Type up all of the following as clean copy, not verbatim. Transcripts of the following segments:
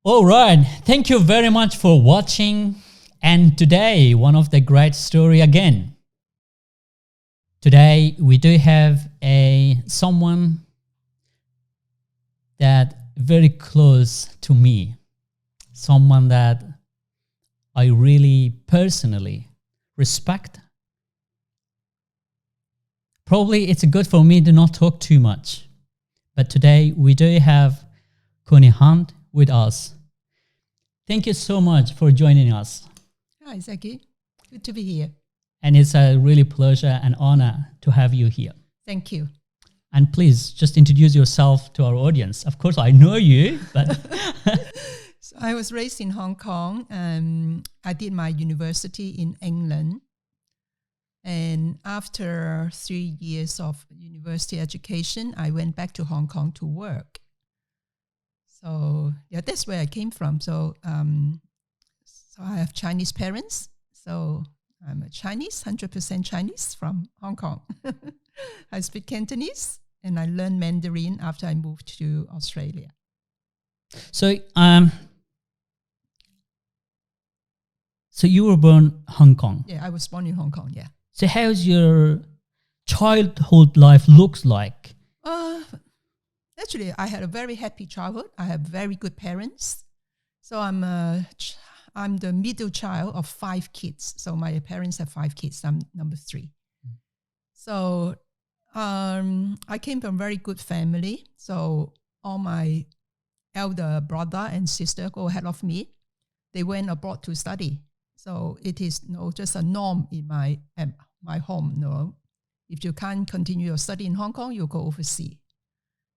All right. Thank you very much for watching. And today, one of the great story again. Today, we do have someone that very close to me. Someone that I really personally respect. Probably it's good for me to not talk too much. But today, we do have Connie Hon with us. Thank you so much for joining us. Hi, Zaki. Good to be here. And it's a really pleasure and honor to have you here. Thank you. And please just introduce yourself to our audience. Of course, I know you, but... So I was raised in Hong Kong. I did my university in England. And after 3 years of university education, I went back to Hong Kong to work. So yeah, that's where I came from. So I have Chinese parents. So I'm a Chinese, 100% Chinese from Hong Kong. I speak Cantonese and I learned Mandarin after I moved to Australia. So you were born Hong Kong. Yeah, I was born in Hong Kong, yeah. So how's your childhood life looks like? Actually, I had a very happy childhood. I have very good parents. So I'm the middle child of 5 kids. So my parents have 5 kids. I'm number 3. So I came from a very good family. So all my elder brother and sister go ahead of me. They went abroad to study. So it is just a norm in my home. If you can't continue your study in Hong Kong, you go overseas.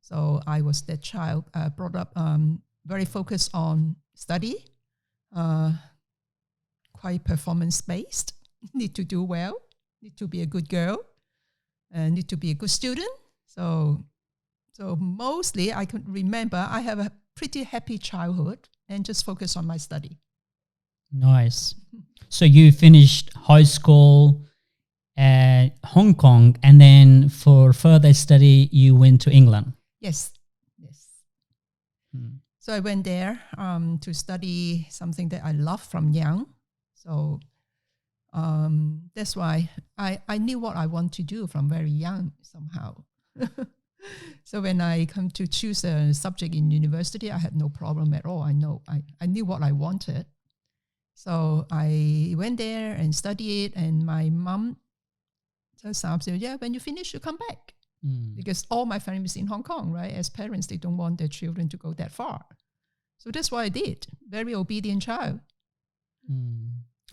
So I was that child brought up very focused on study, quite performance-based, need to do well, need to be a good girl, and need to be a good student. So mostly I could remember I have a pretty happy childhood and just focus on my study. Nice. So you finished high school at Hong Kong, and then for further study, you went to England. Yes. So I went there to study something that I love from young. So that's why I knew what I want to do from very young somehow. So when I come to choose a subject in university, I had no problem at all. I knew what I wanted. So I went there and studied, and my mom just said, yeah, when you finish, you come back. Because all my family is in Hong Kong, right? As parents, they don't want their children to go that far. So that's what I did. Very obedient child.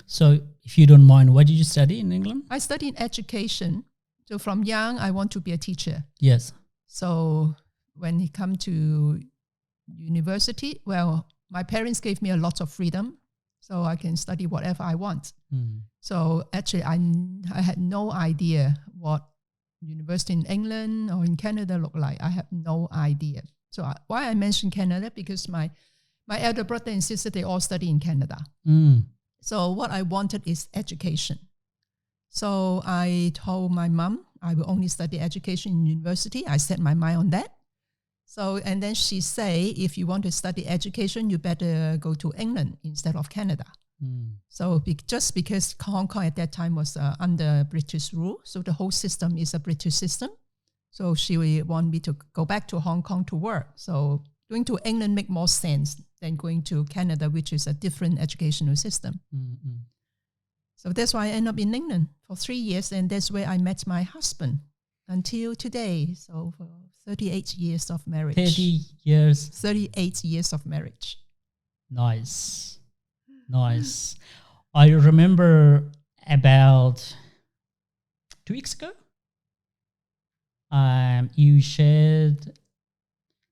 So if you don't mind, what did you study in England? I studied education. So from young, I want to be a teacher. Yes. So when it come to university, well, my parents gave me a lot of freedom. So I can study whatever I want. So actually, I had no idea what university in England or in Canada look like. I have no idea. So why I mention Canada, because my elder brother and sister, they all study in Canada. So what I wanted is education. So I told my mom I will only study education in university. I set my mind on that. So, and then she say, if you want to study education, you better go to England instead of Canada. So just because Hong Kong at that time was under British rule, so the whole system is a British system. So she want me to go back to Hong Kong to work. So going to England make more sense than going to Canada, which is a different educational system. So that's why I ended up in England for 3 years, and that's where I met my husband until today. So for 38 years of marriage. 30 years. 38 years of marriage. Nice. I remember about 2 weeks ago, you shared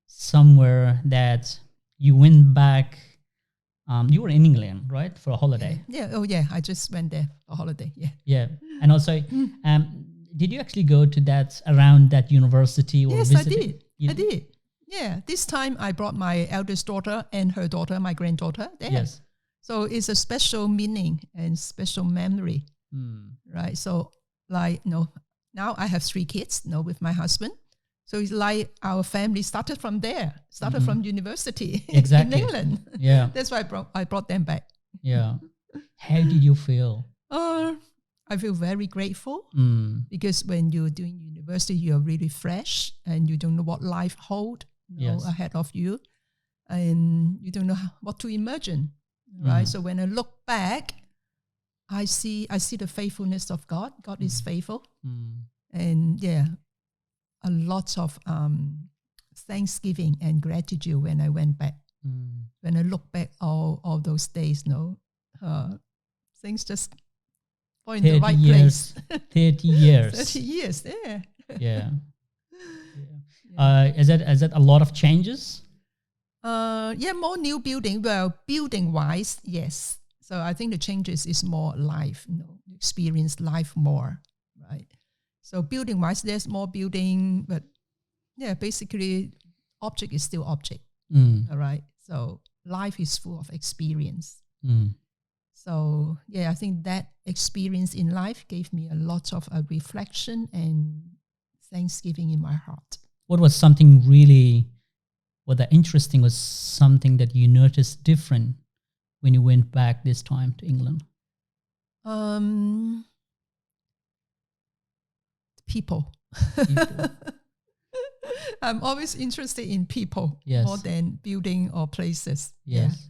somewhere that you went back. You were in England, right, for a holiday? Yeah. Oh, yeah. I just went there for a holiday. Yeah. Yeah. And also, did you actually go to around that university? Or yes, visit I did. Yeah. This time I brought my eldest daughter and her daughter, my granddaughter, there. Yes. So it's a special meaning and special memory, right? So now I have 3 kids, with my husband. So it's like our family started from there, from university Exactly. in England. Yeah. That's why I brought them back. Yeah. How did you feel? I feel very grateful because when you're doing university, you're really fresh and you don't know what life holds ahead of you, and you don't know what to imagine, right? So when I look back, I see the faithfulness of God. God is faithful, and a lot of thanksgiving and gratitude when I went back. When I look back all those days, things just fall in the right place. 30 years. 30 years, yeah. Yeah. Is that a lot of changes? More new building. Well, building-wise, yes. So I think the changes is more life, experience life more, right? So building-wise, there's more building, but basically object is still object, all right? So life is full of experience. So I think that experience in life gave me a lot of reflection and thanksgiving in my heart. What was something really, interesting was something that you noticed different when you went back this time to England? People. I'm always interested in people more than building or places. Yes.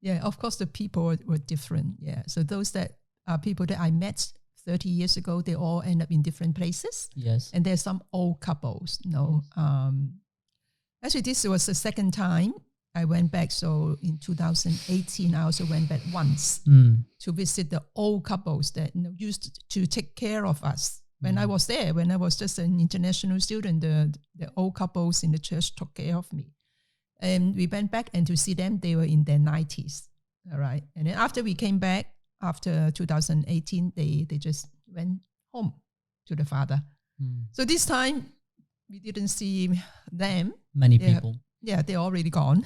Yeah, of course the people were different. Yeah, so those that are people that I met 30 years ago, they all end up in different places. Yes. And there's some old couples, Actually, this was the second time I went back. So in 2018, I also went back once to visit the old couples that used to take care of us. When I was there, when I was just an international student, the old couples in the church took care of me. And we went back, and to see them, they were in their 90s. All right. And then after we came back, after 2018, they just went home to the father. So this time, we didn't see them. Many people. They're already gone.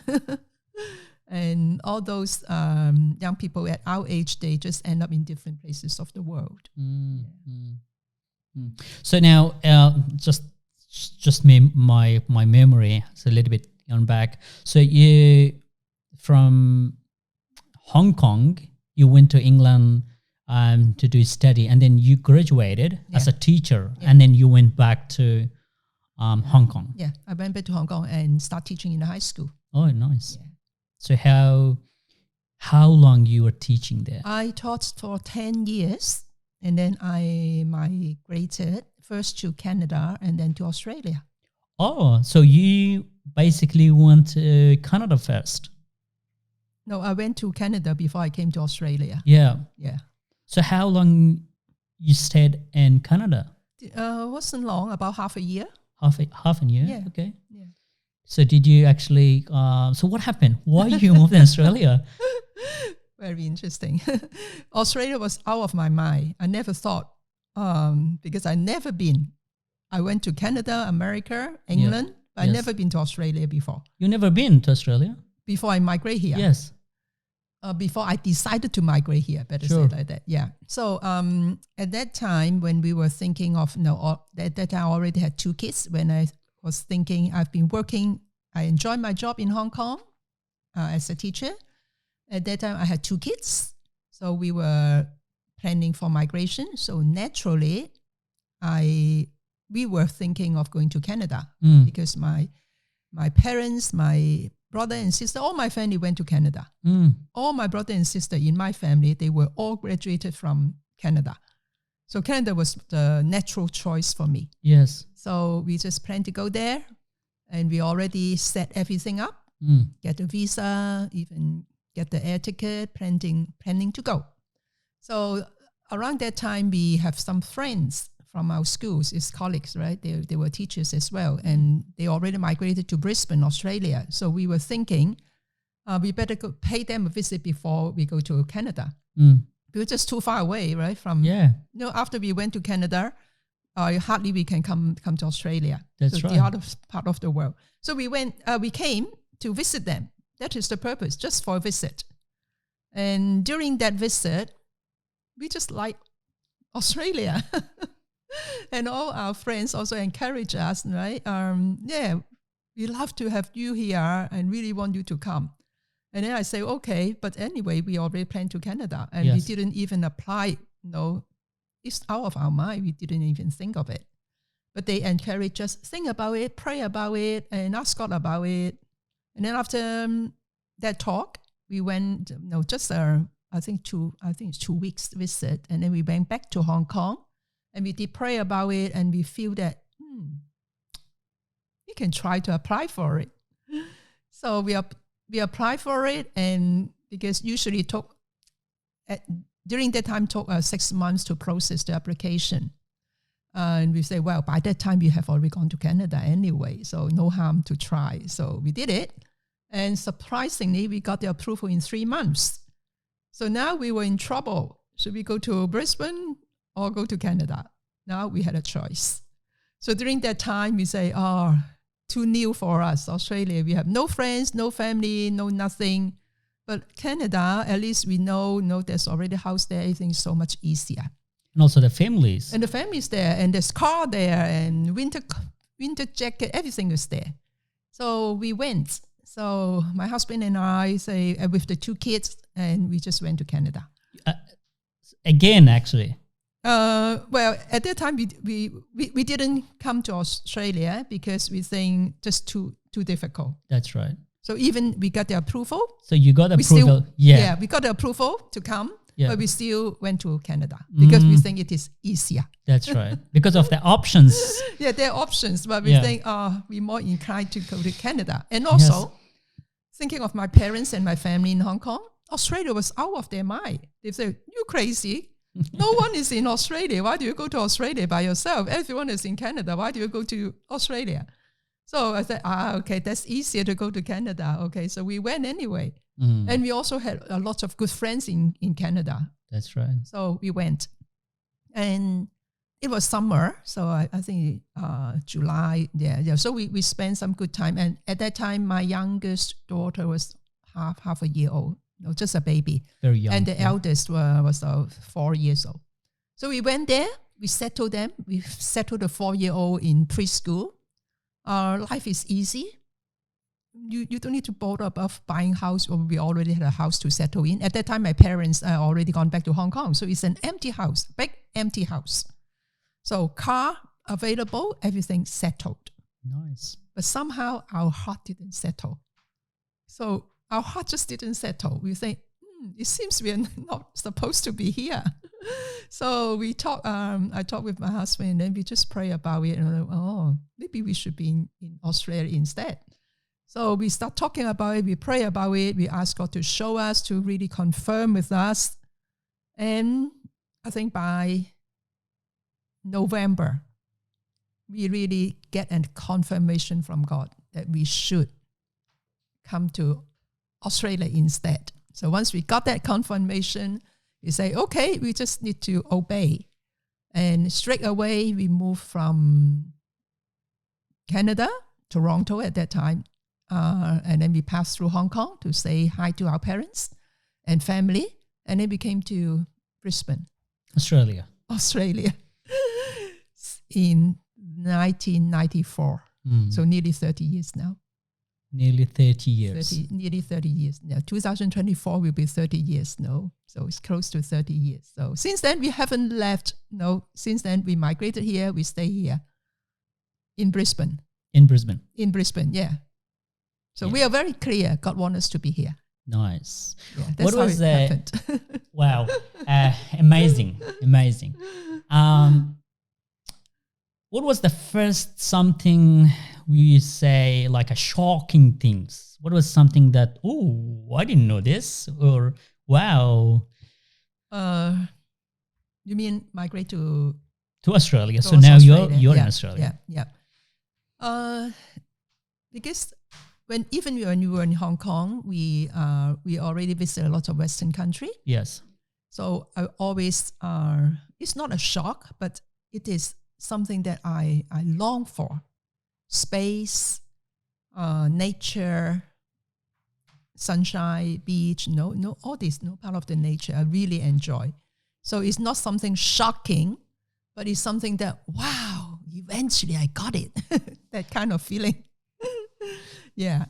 And all those young people at our age, they just end up in different places of the world. So now, just my memory is a little bit gone back. So you, from Hong Kong, you went to England to do study, and then you graduated as a teacher, and then you went back to Hong Kong. Yeah, I went back to Hong Kong and started teaching in the high school. Oh, nice. Yeah. So how long you were teaching there? I taught for 10 years, and then I migrated first to Canada and then to Australia. Oh, so you basically went to Canada first? No, I went to Canada before I came to Australia. Yeah. Yeah. So how long you stayed in Canada? Wasn't long, about half a year. Half a year? Yeah. Okay. Yeah. So did you actually, so what happened? Why you moved to Australia? Very interesting. Australia was out of my mind. I never thought, because I never been. I went to Canada, America, England, but I never been to Australia before. You never been to Australia? Before I migrate here. Yes. Before I decided to migrate here, better say it like that. Yeah. So at that time, when we were thinking of, at that time I already had 2 kids. When I was thinking, I've been working, I enjoyed my job in Hong Kong as a teacher. At that time, I had 2 kids. So we were planning for migration. So naturally, we were thinking of going to Canada because my parents, my brother and sister, all my family went to Canada. All my brother and sister in my family, they were all graduated from Canada. So Canada was the natural choice for me. Yes. So we just planned to go there, and we already set everything up, get a visa, even get the air ticket, planning to go. So around that time, we have some friends from our schools, as colleagues, right? They were teachers as well, and they already migrated to Brisbane, Australia. So we were thinking, we better go pay them a visit before we go to Canada. We were just too far away, right? After we went to Canada, hardly we can come to Australia. That's right. The other part of the world. So we came to visit them. That is the purpose, just for a visit. And during that visit, we just like Australia. And all our friends also encourage us, right? We love to have you here and really want you to come. And then I say, okay, but anyway, we already planned to Canada and we didn't even apply. It's out of our mind. We didn't even think of it. But they encourage us, think about it, pray about it, and ask God about it. And then after that talk, we went, I think it's 2 weeks visit. And then we went back to Hong Kong and we did pray about it. And we feel that, we can try to apply for it. So we apply for it. And because usually during that time took 6 months to process the application. And we say, well, by that time, we have already gone to Canada anyway, so no harm to try. So we did it. And surprisingly, we got the approval in 3 months. So now we were in trouble. Should we go to Brisbane or go to Canada? Now we had a choice. So during that time, we say, too new for us, Australia. We have no friends, no family, no nothing. But Canada, at least we know there's already a house there. Everything's so much easier. And also the families. And the families there, and there's car there, and winter jacket, everything is there. So we went. So my husband and I say with the 2 kids, and we just went to Canada. Again, actually. Well, at that time we didn't come to Australia because we think just too difficult. That's right. So even we got the approval. So you got approval. We got the approval to come. Yeah. But we still went to Canada because we think it is easier. That's right. Because of the options. There are options, but we think, we're more inclined to go to Canada. And also, thinking of my parents and my family in Hong Kong, Australia was out of their mind. They said, you crazy. No one is in Australia. Why do you go to Australia by yourself? Everyone is in Canada. Why do you go to Australia? So I said, okay, that's easier to go to Canada. Okay, so we went anyway. And we also had a lot of good friends in Canada. That's right. So we went. And it was summer. So I think July. Yeah. So we spent some good time. And at that time, my youngest daughter was half a year old. Just a baby. Very young. And the eldest was 4 years old. So we went there. We settled them. We settled the 4-year-old in preschool. Life is easy. You don't need to bother about buying a house, or we already had a house to settle in. At that time, my parents are already gone back to Hong Kong. So it's an empty house, big empty house. So car available, everything settled. Nice. But somehow our heart didn't settle. So our heart just didn't settle. We think, it seems we're not supposed to be here. So we talk. I talked with my husband, and then we just pray about it. And maybe we should be in Australia instead. So we start talking about it. We pray about it. We ask God to show us, to really confirm with us. And I think by November, we really get a confirmation from God that we should come to Australia instead. So once we got that confirmation, we say, okay, we just need to obey. And straight away, we moved from Canada, Toronto at that time, and then we passed through Hong Kong to say hi to our parents and family, and then we came to Brisbane. Australia. In 1994. So nearly 30 years now. Nearly 30 years. Nearly 30 years now. 2024 will be 30 years now. So it's close to 30 years. So since then, we haven't left. No, since then, we migrated here. We stay here in Brisbane. In Brisbane, yeah. So we are very clear. God wants us to be here. Nice. Yeah, that's what happened. Wow. Amazing. What was the first something we say, like a shocking things? What was something that, I didn't know this, or wow? You mean migrate to Australia? So now Australia. you're in Australia. Yeah. Because when we were in Hong Kong, we already visited a lot of Western country. Yes. So I always it's not a shock, but it is something that I long for. Space, nature, sunshine, beach, all this, part of the nature I really enjoy. So it's not something shocking, but it's something that, wow, eventually I got it. That kind of feeling. Yeah.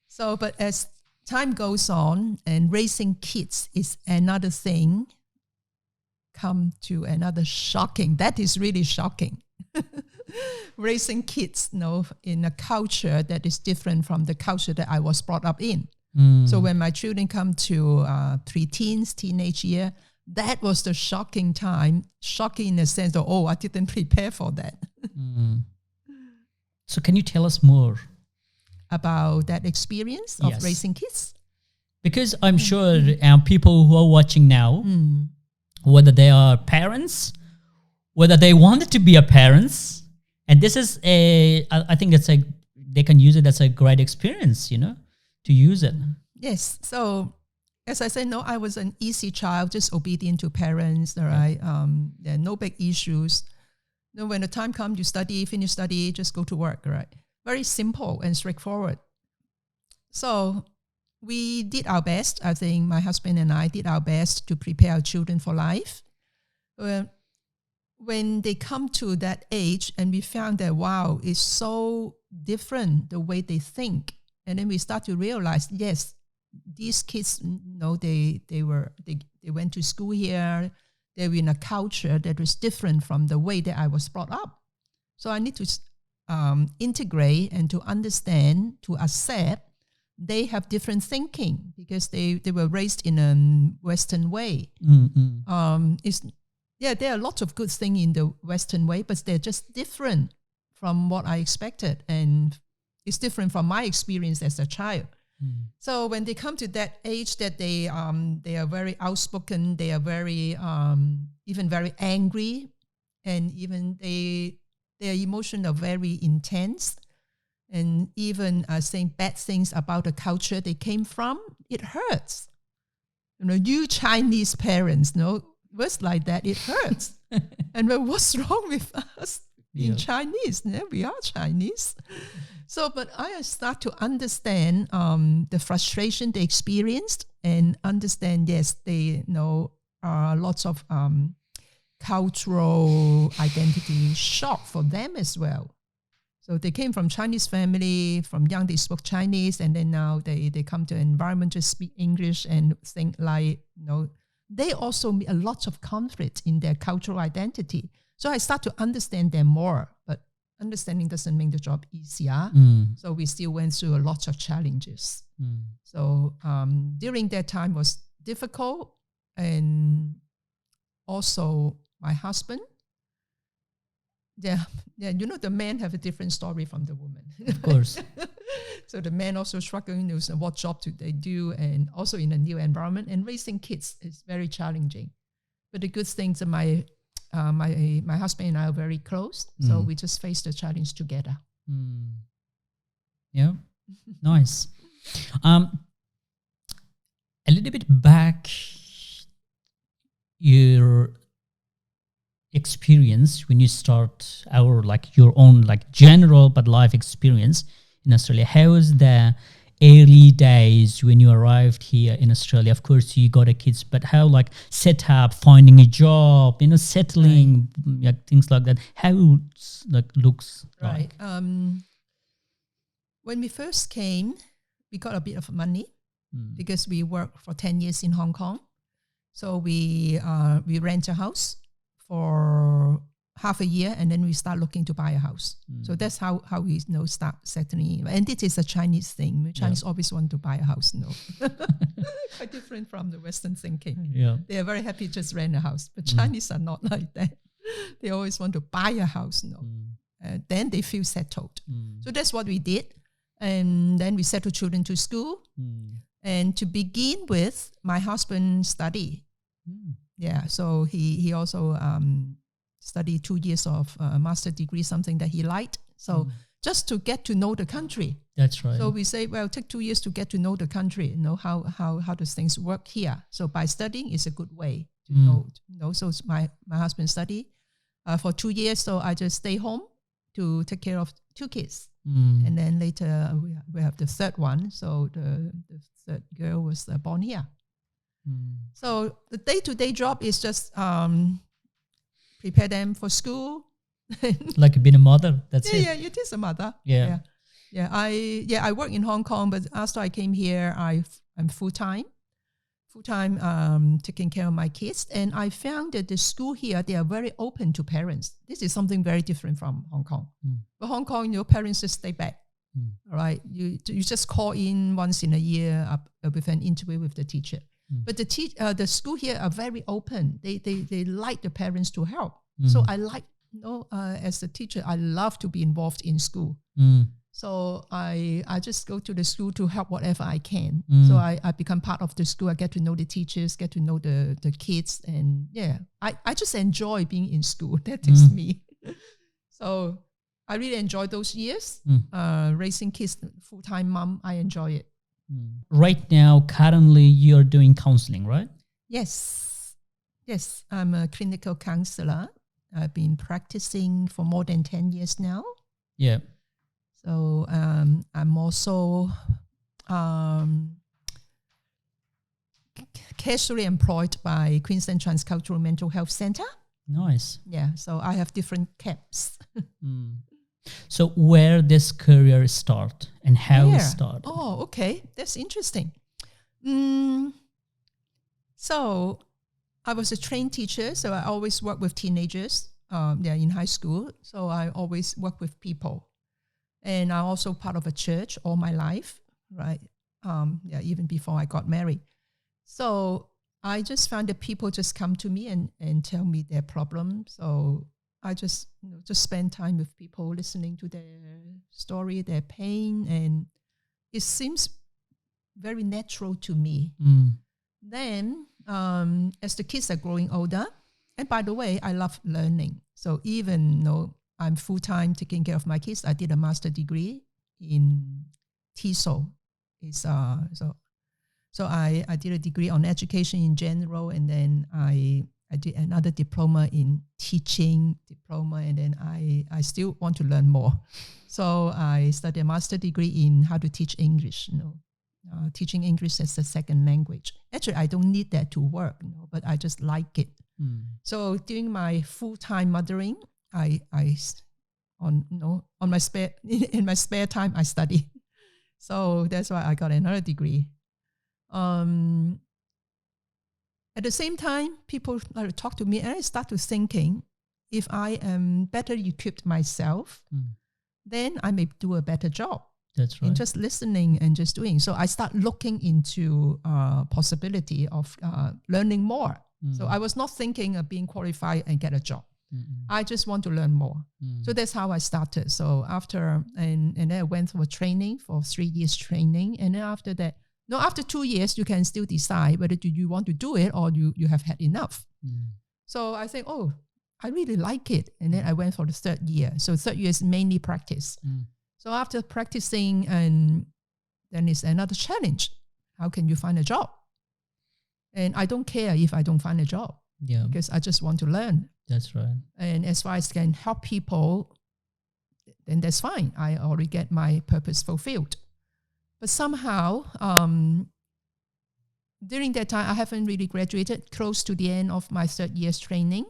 So, but as time goes on and raising kids is another thing, come to another shocking. That is really shocking. Raising kids, in a culture that is different from the culture that I was brought up in. So when my children come to pre-teens, teenage year, that was the shocking time. Shocking in the sense that, I didn't prepare for that. So can you tell us more about that experience of raising kids? Because I'm sure people who are watching now, whether they are parents, whether they wanted to be a parents, and this is I think they can use it as a great experience, to use it. Yes. So as I said, I was an easy child, just obedient to parents. Right? There are no big issues. When the time comes, you study, finish study, just go to work. Right? Very simple and straightforward. So we did our best. I think my husband and I did our best to prepare our children for life. When they come to that age and we found that, wow, it's so different the way they think. And then we start to realize, yes, these kids, they went to school here. They were in a culture that was different from the way that I was brought up. So I need to integrate and to understand, to accept they have different thinking because they were raised in a Western way. There are lots of good things in the Western way, but they're just different from what I expected. And it's different from my experience as a child. So when they come to that age that they are very outspoken, they are very, even very angry, and even their emotions are very intense, and even saying bad things about the culture they came from, it hurts. You Chinese parents, words like that, it hurts. And what's wrong with us being Chinese? We are Chinese. So, but I start to understand the frustration they experienced and understand, yes, they lots of cultural identity shock for them as well. So they came from Chinese family, from young they spoke Chinese, and then now they come to an environment to speak English and think like, they also meet a lot of conflict in their cultural identity. So I start to understand them more, but understanding doesn't make the job easier. So we still went through a lot of challenges. So during that time was difficult, and also my husband, the men have a different story from the woman. Of course. So the men also struggling with what job do they do, and also in a new environment, and raising kids is very challenging. But the good things that my husband and I are very close, so we just face the challenge together. Yeah, nice. A little bit back, your experience when you start your own general but life experience in Australia. How was the early days when you arrived here in Australia? Of course, you got a kids, but how set up, finding a job, settling, things like that. How looks right. like? When we first came, we got a bit of money because we worked for 10 years in Hong Kong. So we rent a house for half a year, and then we start looking to buy a house. So that's how we start settling. And this is a Chinese thing. Chinese always want to buy a house. Quite different from the Western thinking. Yeah. They are very happy to just rent a house, but Chinese are not like that. They always want to buy a house. Then they feel settled. So that's what we did. And then we settled children to school. And to begin with, my husband studied. Yeah, so he also studied 2 years of master degree, something that he liked. So just to get to know the country. That's right. So we say, well, take 2 years to get to know the country, how does things work here. So by studying is a good way to know. So my husband studied for 2 years, so I just stay home to take care of 2 kids. And then later we have the third one. So the third girl was born here. So the day-to-day job is just prepare them for school. Like being a mother. That's it. Yeah, it is a mother. Yeah. I work in Hong Kong, but after I came here, I'm full-time taking care of my kids. And I found that the school here, they are very open to parents. This is something very different from Hong Kong. But Hong Kong, your parents just stay back. All right, you just call in once in a year with an interview with the teacher. But the school here are very open. They like the parents to help. So I like, as a teacher, I love to be involved in school. So I just go to the school to help whatever I can. So I become part of the school. I get to know the teachers, get to know the kids. And yeah, I just enjoy being in school. That is me. So I really enjoy those years. Raising kids, full-time mom, I enjoy it. Right now, currently, you're doing counseling, right? Yes, I'm a clinical counselor. I've been practicing for more than 10 years now. Yeah. So I'm also casually employed by Queensland Transcultural Mental Health Centre. Nice. Yeah, so I have different caps. So where this career start and how it start? Oh, okay. That's interesting. So I was a trained teacher, so I always work with teenagers in high school. So I always work with people. And I'm also part of a church all my life, right? Even before I got married. So I just found that people just come to me and tell me their problems. So I just spend time with people, listening to their story, their pain, and it seems very natural to me. Then, as the kids are growing older, and by the way, I love learning. So even though I'm full-time taking care of my kids, I did a master's degree in TESOL. So I did a degree on education in general, and then I did another diploma in teaching diploma, and then I still want to learn more. So I studied a master's degree in how to teach English, teaching English as a second language. Actually, I don't need that to work, but I just like it. So during my full-time mothering, in my spare time, I study. So that's why I got another degree. At the same time, people talk to me, and I start to thinking, if I am better equipped myself, then I may do a better job. That's right. In just listening and just doing. So I start looking into possibility of learning more. So I was not thinking of being qualified and get a job. I just want to learn more. So that's how I started. So after, and then I went for training for 3 years training. And then after that, after 2 years, you can still decide whether do you want to do it or you have had enough. So I think, I really like it. And then I went for the 3rd year. So 3rd year is mainly practice. So after practicing, and then it's another challenge. How can you find a job? And I don't care if I don't find a job. Yeah. Because I just want to learn. That's right. And as far as I can help people, then that's fine. I already get my purpose fulfilled. But somehow, during that time, I haven't really graduated, close to the end of my 3rd year's training.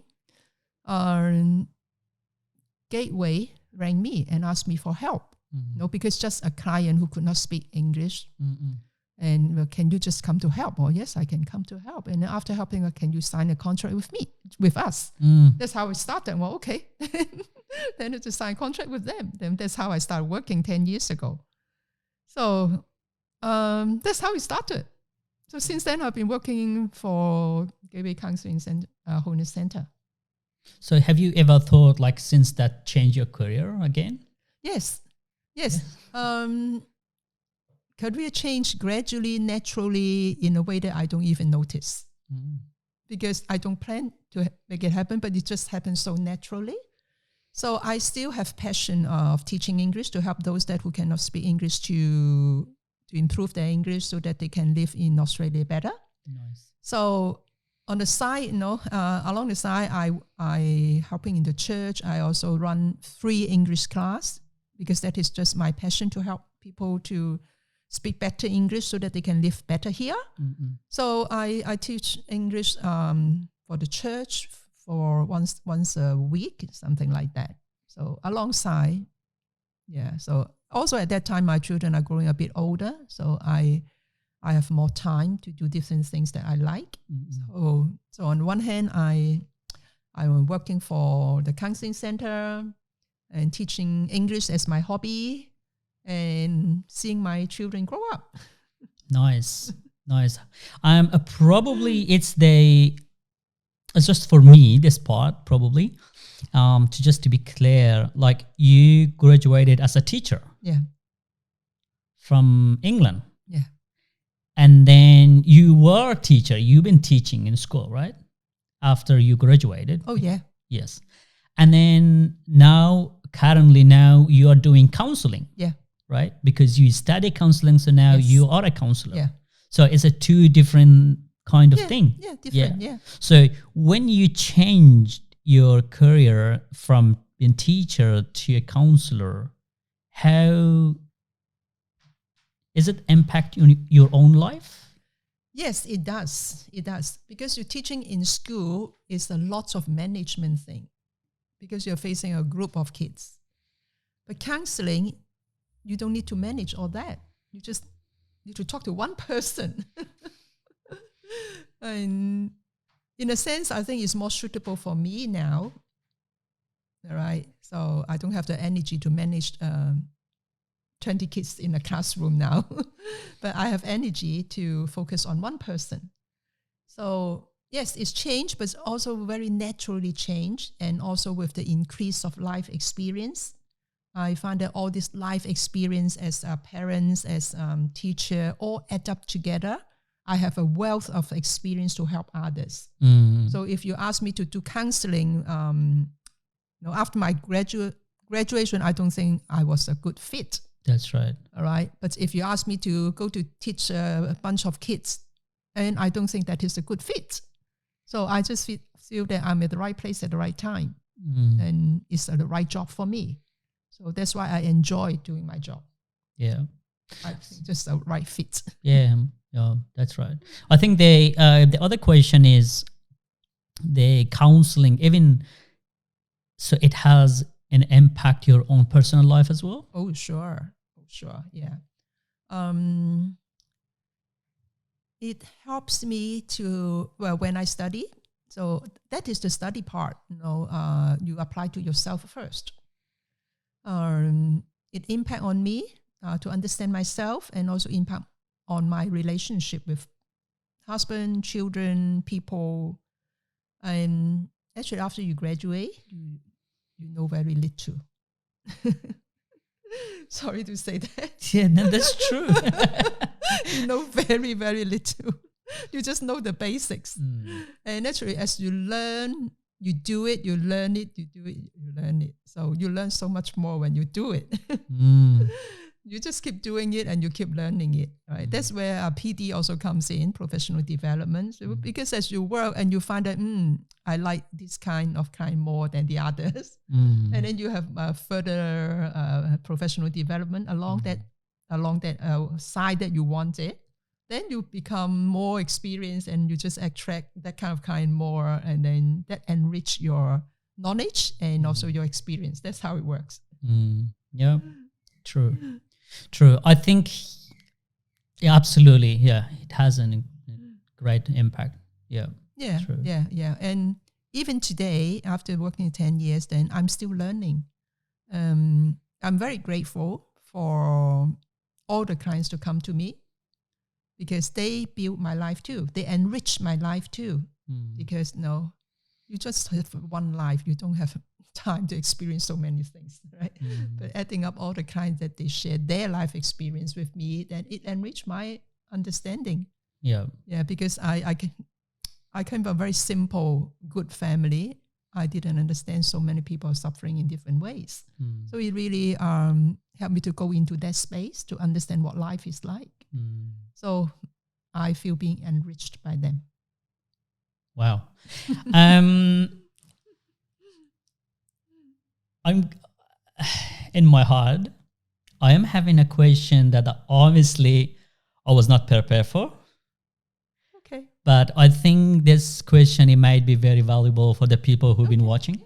Gateway rang me and asked me for help. Because just a client who could not speak English. And can you just come to help? Oh, yes, I can come to help. And after helping, can you sign a contract with us? That's how it started. Well, okay. Then to sign a contract with them. Then that's how I started working 10 years ago. So that's how it started. So since then, I've been working for Gateway Counseling and Wholeness Center. So have you ever thought, like, since that changed your career again? Yes. Career change gradually, naturally, in a way that I don't even notice. Because I don't plan to make it happen, but it just happens so naturally. So I still have passion of teaching English to help those who cannot speak English to improve their English so that they can live in Australia better. Nice. So on the side, along the side, I helping in the church. I also run free English class because that is just my passion to help people to speak better English so that they can live better here. So I teach English for the church, for once a week, something like that. So alongside, so also at that time, my children are growing a bit older. So I have more time to do different things that I like. So on one hand, I'm working for the counseling center and teaching English as my hobby and seeing my children grow up. Nice. Probably it's just for me, this part probably, to be clear, like you graduated as a teacher. Yeah. From England. Yeah. And then you were a teacher. You've been teaching in school, right? After you graduated. Oh, yeah. Yes. And then currently you are doing counseling. Yeah. Right? Because you study counseling, so now you are a counselor. Yeah. So it's a two different kind of thing. Yeah, different, yeah. So when you changed your career from being teacher to a counselor, how is it impact your own life? Yes, it does. It does. Because you're teaching in school is a lot of management thing because you're facing a group of kids. But counseling, you don't need to manage all that. You just need to talk to one person. And in a sense, I think it's more suitable for me now. All right. So I don't have the energy to manage 20 kids in a classroom now. But I have energy to focus on one person. So yes, it's changed, but it's also very naturally changed. And also with the increase of life experience, I find that all this life experience as parents, as teacher, all add up together. I have a wealth of experience to help others. So if you ask me to do counseling, after my graduation, I don't think I was a good fit. That's right. All right. But if you ask me to go to teach a bunch of kids, and I don't think that is a good fit. So I just feel that I'm at the right place at the right time. And it's the right job for me. So that's why I enjoy doing my job. Yeah. I think just the right fit. Yeah, that's right. I think the other question is the counseling, even so it has an impact your own personal life as well? Oh, sure. Yeah. It helps me to, when I study, so that is the study part, you apply to yourself first. It impact on me to understand myself and also impact on my relationship with husband, children, people. And actually after you graduate, you know very little. Sorry to say that. Yeah, no, that's true. You know very, very little. You just know the basics. And actually as you learn, you do it, you learn it, you do it, you learn it. So you learn so much more when you do it. You just keep doing it and you keep learning it. Right? That's where PD also comes in, professional development. So because as you work and you find that, I like this kind more than the others. And then you have further professional development along that side that you wanted. Then you become more experienced and you just attract that kind more, and then that enrich your knowledge and also your experience. That's how it works. Yeah, true. I think, absolutely. Yeah, it has a great impact. Yeah. True. Yeah. And even today, after working 10 years, then I'm still learning. I'm very grateful for all the clients to come to me, because they build my life too. They enrich my life too. Because you just have one life. You don't have time to experience so many things, right? But adding up all the clients that they share their life experience with me, then it enrich my understanding. Yeah, because I came from a very simple, good family. I didn't understand so many people are suffering in different ways. So it really helped me to go into that space to understand what life is like. So I feel being enriched by them. Wow. I'm in my heart, I am having a question that obviously I was not prepared for. Okay. But I think this question, it might be very valuable for the people who've been watching.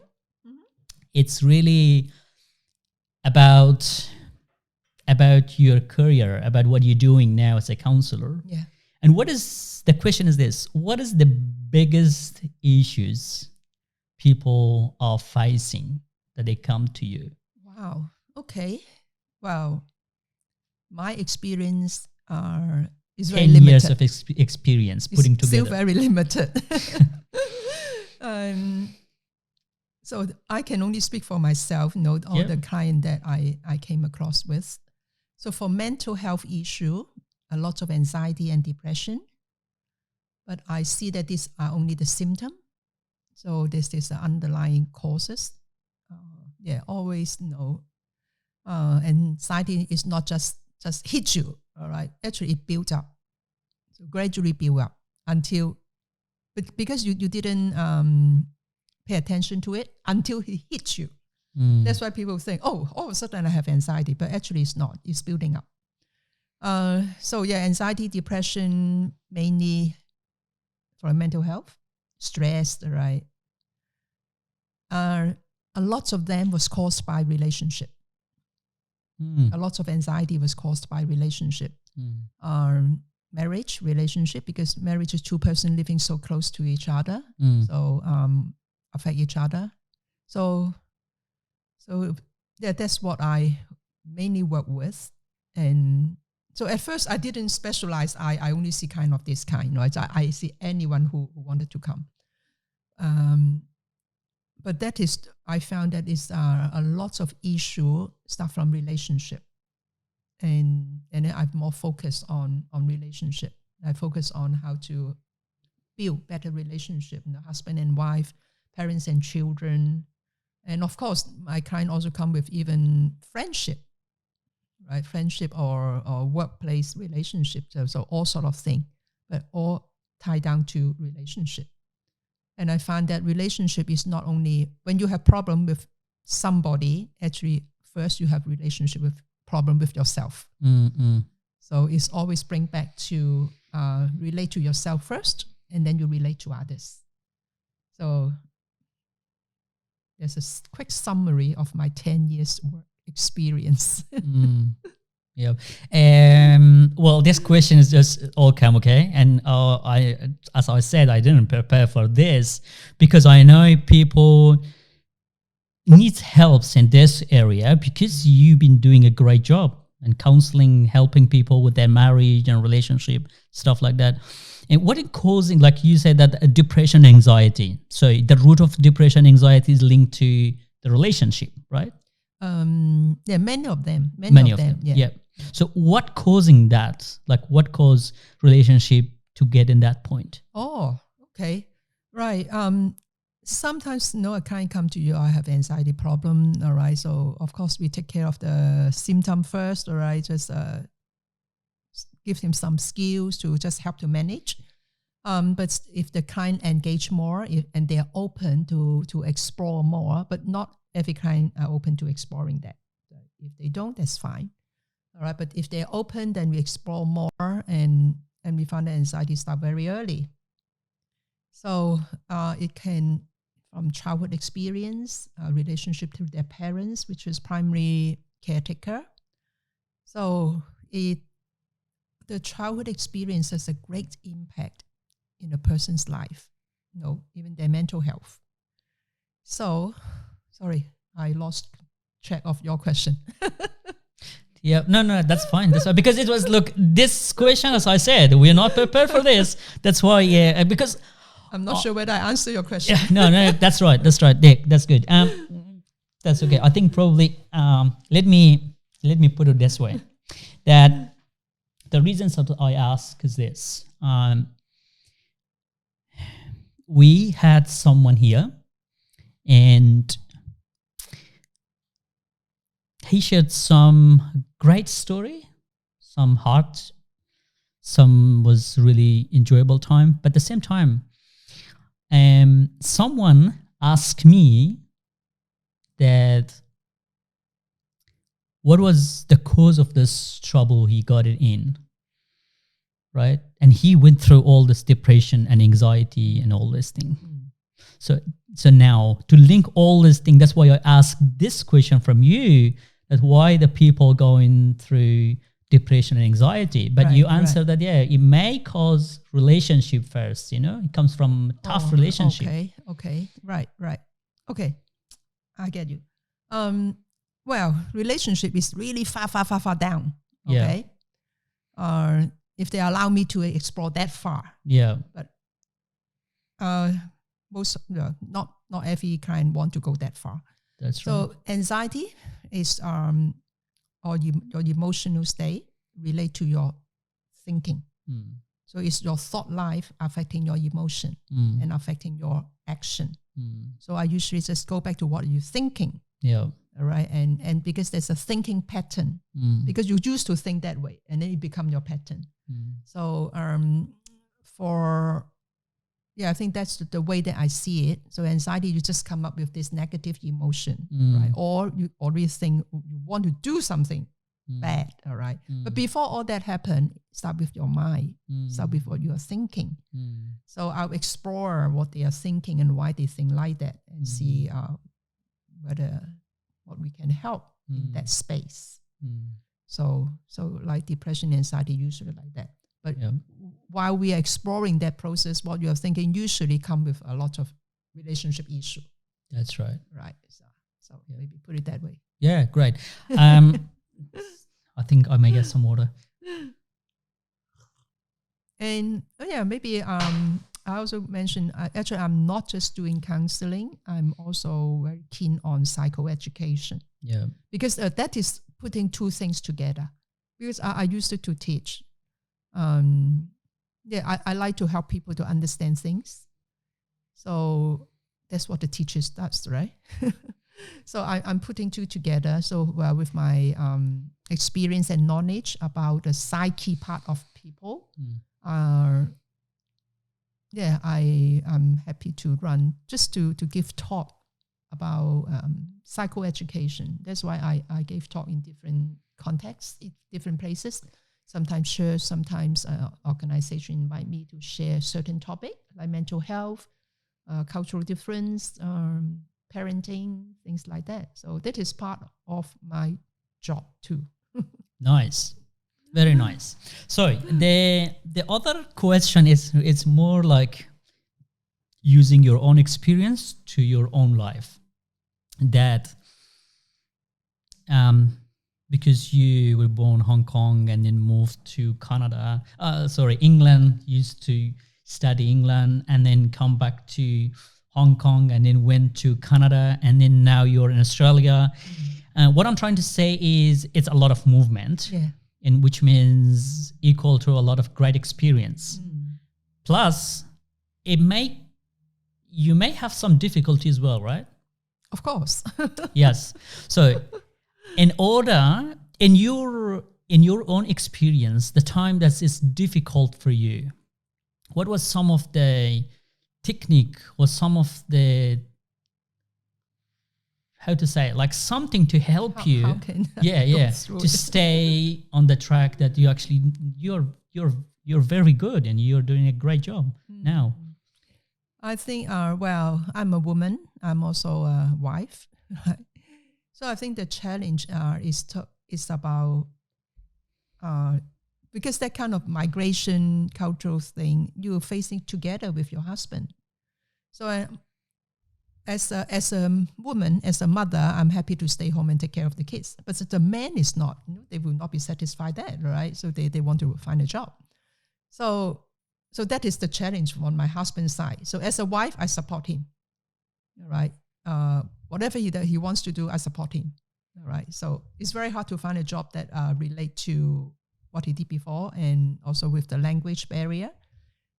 It's really about your career, about what you're doing now as a counselor. Yeah. And the question is this: what is the biggest issues people are facing that they come to you? Wow. Okay. Well, my experience is very 10 limited. years of experience putting together. Still very limited. So I can only speak for myself, all the client that I came across with. So for mental health issue, a lot of anxiety and depression, but I see that these are only the symptom. So this is the underlying causes. Always anxiety is not just hit you, all right? Actually, it built up. So gradually build up until, but because you didn't pay attention to it until it hits you. That's why people think, oh, all of a sudden I have anxiety, but actually it's not. It's building up. Anxiety, depression, mainly for mental health, stress, right? A lot of them was caused by relationship. A lot of anxiety was caused by relationship. Marriage, relationship, because marriage is two persons living so close to each other, so affect each other. So that's what I mainly work with. And so at first I didn't specialize. I only see kind of this kind, right? I see anyone who wanted to come. But that is, I found that is a lot of issue start from relationship. And then I'm more focused on relationship. I focus on how to build better relationship, husband and wife, parents and children. And of course, my client also come with even friendship, right? Friendship or workplace relationship. So all sort of thing, but all tie down to relationship. And I find that relationship is not only when you have problem with somebody, actually first you have relationship with problem with yourself. So it's always bring back to relate to yourself first, and then you relate to others. So there's a quick summary of my 10 years work experience. Yeah. Well, this question is just all come, okay? And as I said, I didn't prepare for this because I know people need help in this area because you've been doing a great job in counseling, helping people with their marriage and relationship, stuff like that. And what is causing, like you said, that depression, anxiety. So the root of depression, anxiety is linked to the relationship, right? Many of them. Yeah. So what causing that? Like what caused relationship to get in that point? Oh, okay. Right. Sometimes, a client come to you, I have anxiety problem, all right? So, of course, we take care of the symptom first, all right? Just give him some skills to just help to manage. But if the client engage more and they're open to explore more, but not every client are open to exploring that. If they don't, that's fine. All right, but if they're open, then we explore more and we find that anxiety start very early. So it can, from childhood experience, relationship to their parents, which is primary caretaker. So the childhood experience has a great impact in a person's life, even their mental health. So, sorry, I lost track of your question. Yeah, no, that's fine. That's fine. Because it was, look, this question, as I said, we're not prepared for this. That's why, because I'm not sure whether I answer your question. Yeah, no, that's right. Dick, that's good. That's okay. I think probably, let me put it this way, that the reasons that I ask is this. We had someone here, and he shared some great story, some heart, some was really enjoyable time. But at the same time, someone asked me that what was the cause of this trouble he got it in. right? And he went through all this depression and anxiety and all this thing. So now to link all this thing, that's why I asked this question from you, that why the people going through depression and anxiety, but you answered that, it may cause relationship first, it comes from tough relationship. Okay. Right. Okay. I get you. Well, relationship is really far down. Okay. If they allow me to explore that far. Yeah. But not every client want to go that far. That's right. So anxiety is or your emotional state relate to your thinking. So it's your thought life affecting your emotion and affecting your action. So I usually just go back to what you're thinking. Yeah. All right. And because there's a thinking pattern, because you used to think that way and then it become your pattern. So I think that's the way that I see it. So anxiety, you just come up with this negative emotion, right? Or you already think you want to do something bad, all right? But before all that happen, start with your mind, start with what you are thinking. So I'll explore what they are thinking and why they think like that, and see what we can help in that space. So like depression, anxiety, usually like that. But while we are exploring that process, what you are thinking usually come with a lot of relationship issue. That's right. Right. So maybe put it that way. Yeah, great. I think I may get some water. And maybe I also mentioned, actually I'm not just doing counseling. I'm also very keen on psychoeducation. Yeah. Because that is putting two things together. Because I used to teach. I like to help people to understand things. So that's what the teacher does, right? So I'm putting two together. So with my experience and knowledge about the psyche part of people, I'm happy to run just to give talk about psychoeducation. That's why I gave talk in different contexts, in different places. Sometimes church, sometimes organization invite me to share certain topic like mental health, cultural difference, parenting, things like that. So that is part of my job too. Nice. Very nice. So the other question is, it's more like using your own experience to your own life. That because you were born in Hong Kong and then moved to England, used to study England and then come back to Hong Kong and then went to Canada and then now you're in Australia. What I'm trying to say is it's a lot of movement, in which means equal to a lot of great experience. Plus, you may have some difficulty as well, right? Of course. Yes. So in your own experience, the time that is difficult for you, what was some of the technique or some of the, how to say, like something to help you to stay on the track that you actually you're very good and you're doing a great job now? I think I'm a woman, I'm also a wife, right? So I think the challenge is about because that kind of migration cultural thing you're facing together with your husband. So as a woman, as a mother, I'm happy to stay home and take care of the kids. But the man is not. They will not be satisfied that, right? So they want to find a job. So that is the challenge on my husband's side. So as a wife, I support him, right? Whatever he wants to do, I support him. All right. So it's very hard to find a job that relate to what he did before, and also with the language barrier.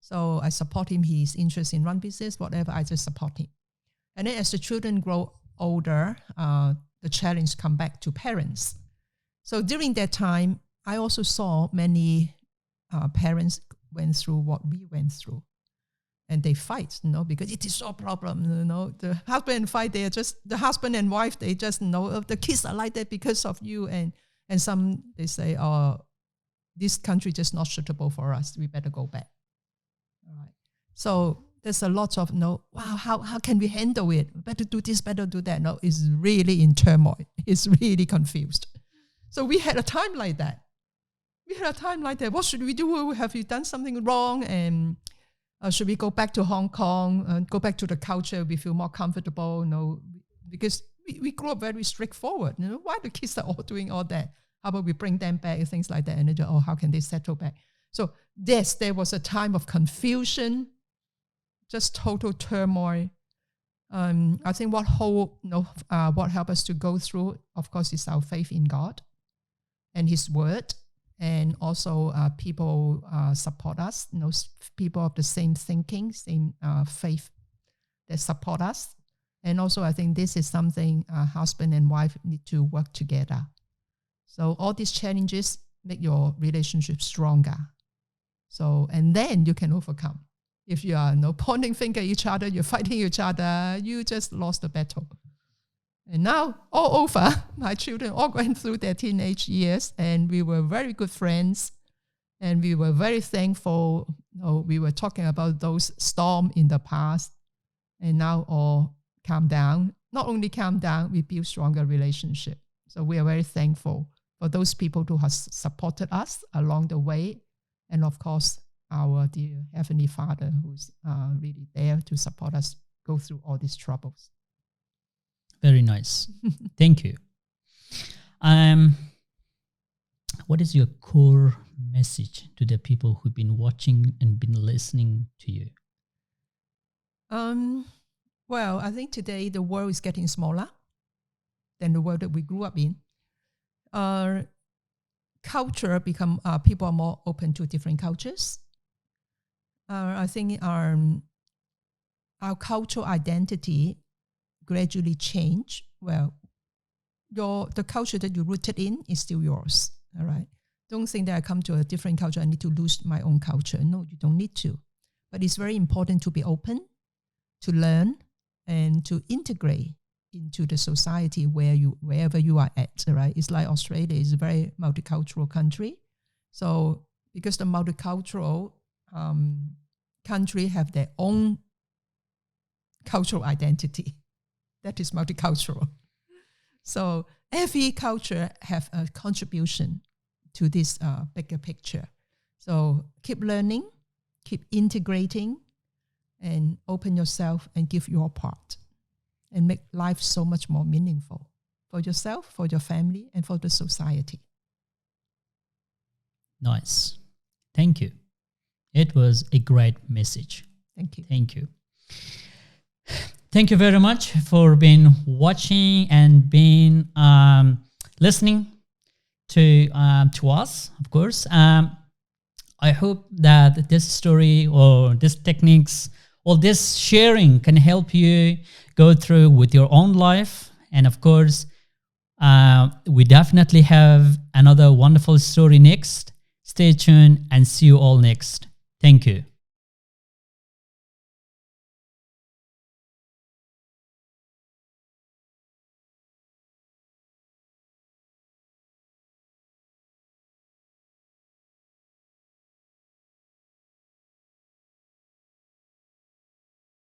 So I support him. He's interested in run business, whatever. I just support him. And then as the children grow older, the challenge come back to parents. So during that time, I also saw many parents went through what we went through. And they fight, because it is a problem, the husband and wife, they are just, the husband and wife, they just know the kids are like that because of you. And some, they say, this country just not suitable for us. We better go back. All right. So there's a lot of wow, how can we handle it? Better do this, better do that. No, it's really in turmoil. It's really confused. So we had a time like that. What should we do? Have we done something wrong? And should we go back to Hong Kong and go back to the culture? We feel more comfortable, because we grew up very straightforward. Why the kids are all doing all that? How about we bring them back and things like that? And then, how can they settle back? So yes, there was a time of confusion, just total turmoil. I think what helped us to go through, of course, is our faith in God and His Word, and also people support us. People of the same thinking, same faith that support us. And also, I think this is something husband and wife need to work together. So all these challenges make your relationship stronger. So, and then you can overcome. If you are pointing finger at each other, you're fighting each other, you just lost the battle. And now, all over, my children all going through their teenage years, and we were very good friends, and we were very thankful. We were talking about those storms in the past, and now all calm down. Not only calm down, we build stronger relationship. So we are very thankful for those people who have supported us along the way, and of course, our dear Heavenly Father, who's really there to support us go through all these troubles. Very nice. Thank you. What is your core message to the people who've been watching and been listening to you? Well, I think today the world is getting smaller than the world that we grew up in. Culture become people are more open to different cultures. I think our cultural identity gradually change. Well, the culture that you're rooted in is still yours. All right. Don't think that I come to a different culture, I need to lose my own culture. No, you don't need to. But it's very important to be open, to learn, and to integrate into the society wherever you are at. Right. It's like Australia is a very multicultural country. So because the multicultural country have their own cultural identity. That is multicultural. So every culture have a contribution to this bigger picture. So keep learning, keep integrating, and open yourself and give your part and make life so much more meaningful for yourself, for your family, and for the society. Nice. Thank you. It was a great message. Thank you. Thank you. Thank you very much for being watching and being listening to us, of course. I hope that this story or this techniques or this sharing can help you go through with your own life. And of course, we definitely have another wonderful story next. Stay tuned and see you all next. Thank you.